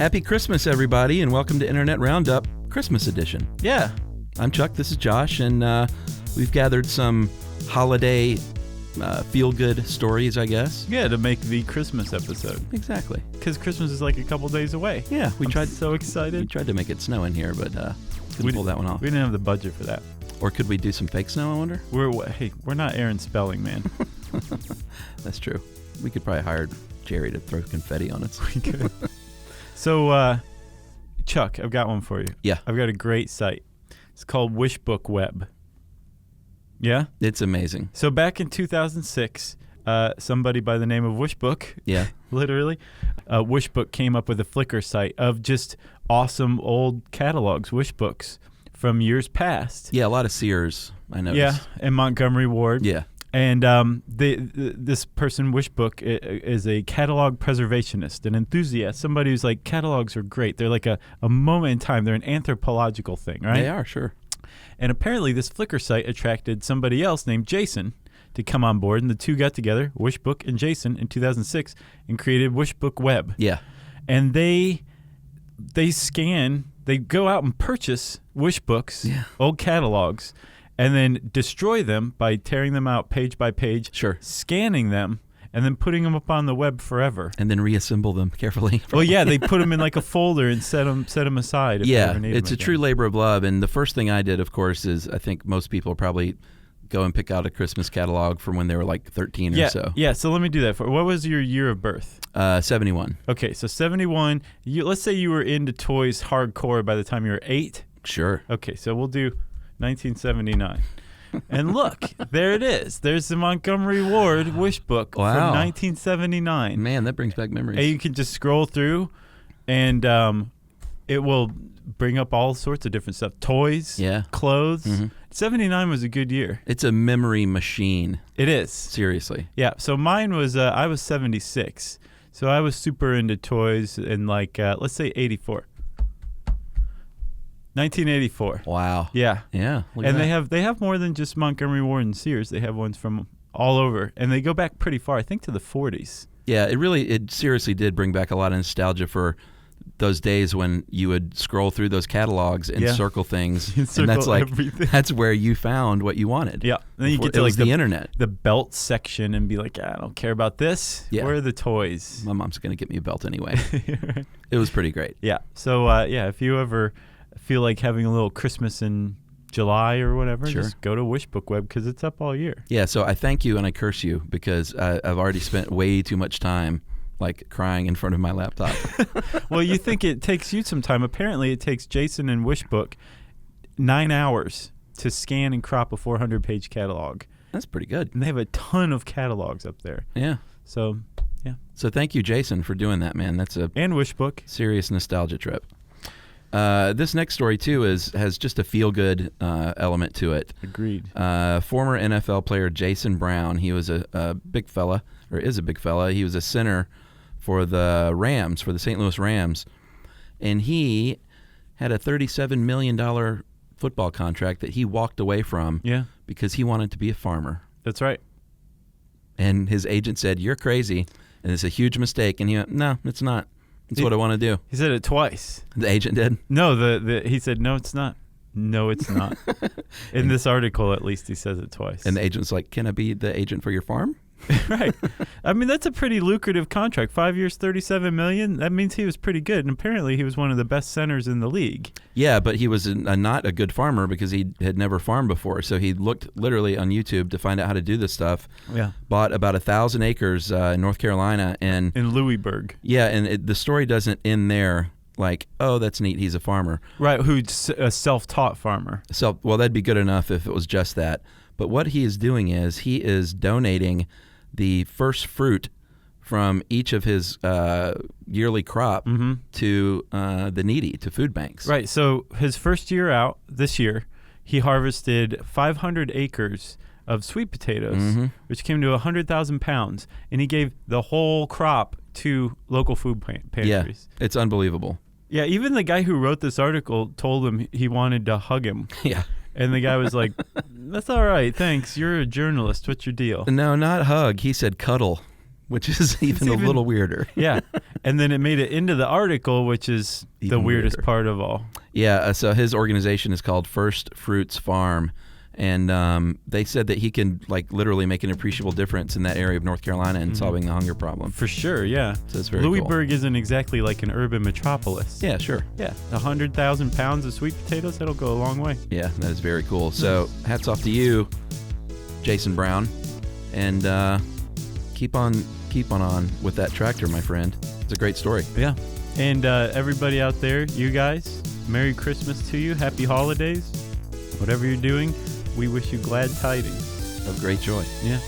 Happy Christmas, everybody, and welcome to Internet Roundup Christmas Edition. Yeah. I'm Chuck, this is Josh, and we've gathered some holiday feel-good stories, I guess. Yeah, to make the Christmas episode. Exactly. Because Christmas is like a couple days away. Yeah, I'm so excited. We tried to make it snow in here, but couldn't pull that one off. We didn't have the budget for that. Or could we do some fake snow, I wonder? We're not Aaron Spelling, man. That's true. We could probably hire Jerry to throw confetti on us. We could. So, Chuck, I've got one for you. Yeah. I've got a great site. It's called Wishbone Web. Yeah? It's amazing. So back in 2006, somebody by the name of Wishbone, Yeah. literally, Wishbone came up with a Flickr site of just awesome old catalogs, Wishbooks from years past. Yeah, a lot of Sears, I noticed. Yeah, and Montgomery Ward. Yeah. And this person, Wishbone, is a catalog preservationist, an enthusiast, somebody who's like, catalogs are great. They're like a moment in time. They're an anthropological thing, right? They are, sure. And apparently this Flickr site attracted somebody else named Jason to come on board, and the two got together, Wishbone and Jason, in 2006 and created Wishbone Web. Yeah. And they go out and purchase Wishbooks, old catalogs, and then destroy them by tearing them out page by page, Sure. scanning them, and then putting them up on the web forever. And then reassemble them carefully. Well, yeah, they put them in like a folder and set them aside. If they ever need it's them a again. true labor of love. And the first thing I did, of course, is I think most people probably go and pick out a Christmas catalog from when they were like 13 or so. Yeah, so let me do that for you. What was your year of birth? 71. Okay, so 71. Let's say you were into toys hardcore by the time you were 8. Sure. Okay, so we'll do 1979. And look, there it is. There's the Montgomery Ward Wishbone from 1979. Man, that brings back memories. And you can just scroll through, and it will bring up all sorts of different stuff. Toys, clothes. Mm-hmm. 79 was a good year. It's a memory machine. It is. Seriously. Yeah, so mine was, I was 76. So I was super into toys in like, let's say 84. 1984. Wow. Yeah. Yeah. And they have more than just Montgomery Ward and Sears. They have ones from all over, and they go back pretty far. I think to the 40s. Yeah, it seriously did bring back a lot of nostalgia for those days when you would scroll through those catalogs and circle things, and that's like everything. That's where you found what you wanted. Yeah, and then you get to like the internet, the belt section, and be like, I don't care about this. Yeah. Where are the toys? My mom's gonna get me a belt anyway. Right. It was pretty great. Yeah. So if you ever feel like having a little Christmas in July or whatever, just go to Wishbone Web because it's up all year. Yeah, so I thank you and I curse you because I've already spent way too much time like crying in front of my laptop. Well, you think it takes you some time. Apparently it takes Jason and Wishbone 9 hours to scan and crop a 400-page catalog. That's pretty good. And they have a ton of catalogs up there. Yeah. So, yeah. So thank you, Jason, for doing that, man. That's and Wishbone. Serious nostalgia trip. This next story, too, has just a feel-good element to it. Agreed. Former NFL player Jason Brown, he was a big fella, or is a big fella. He was a center for the Rams, for the St. Louis Rams. And he had a $37 million football contract that he walked away from because he wanted to be a farmer. That's right. And his agent said, "You're crazy, and it's a huge mistake." And he went, "No, it's not. It's what I want to do." He said it twice. The agent did? No, he said, "No, it's not. No, it's not." In this article, at least, he says it twice. And the agent's like, "Can I be the agent for your farm?" Right. I mean, that's a pretty lucrative contract. 5 years, $37 million. That means he was pretty good. And apparently he was one of the best centers in the league. Yeah, but he was not a good farmer because he had never farmed before. So he looked literally on YouTube to find out how to do this stuff. Yeah. Bought about 1,000 acres in North Carolina. In Louisburg. Yeah, and the story doesn't end there. Like, oh, that's neat, he's a farmer. Right, who's a self-taught farmer. Well, that'd be good enough if it was just that. But what he is doing is he is donating the first fruit from each of his yearly crop to the needy, to food banks. Right. So his first year out, this year, he harvested 500 acres of sweet potatoes, which came to 100,000 pounds, and he gave the whole crop to local food pantries. Yeah, it's unbelievable. Yeah, even the guy who wrote this article told him he wanted to hug him. Yeah. And the guy was like, "That's all right, thanks. You're a journalist. What's your deal?" No, not hug. He said cuddle, which is even a little weirder. Yeah. And then it made it into the article, which is the Even weirdest weirder. part of all. Yeah, so his organization is called First Fruits Farm, and they said that he can like literally make an appreciable difference in that area of North Carolina in solving the hunger problem. For sure, yeah. So it's very cool. Louisburg isn't exactly like an urban metropolis. Yeah, sure. Yeah, 100,000 pounds of sweet potatoes, that'll go a long way. Yeah, that is very cool. So hats off to you, Jason Brown, and keep on with that tractor, my friend. It's a great story. Yeah. And everybody out there, you guys, Merry Christmas to you. Happy holidays. Whatever you're doing, we wish you glad tidings. Of great joy. Yeah.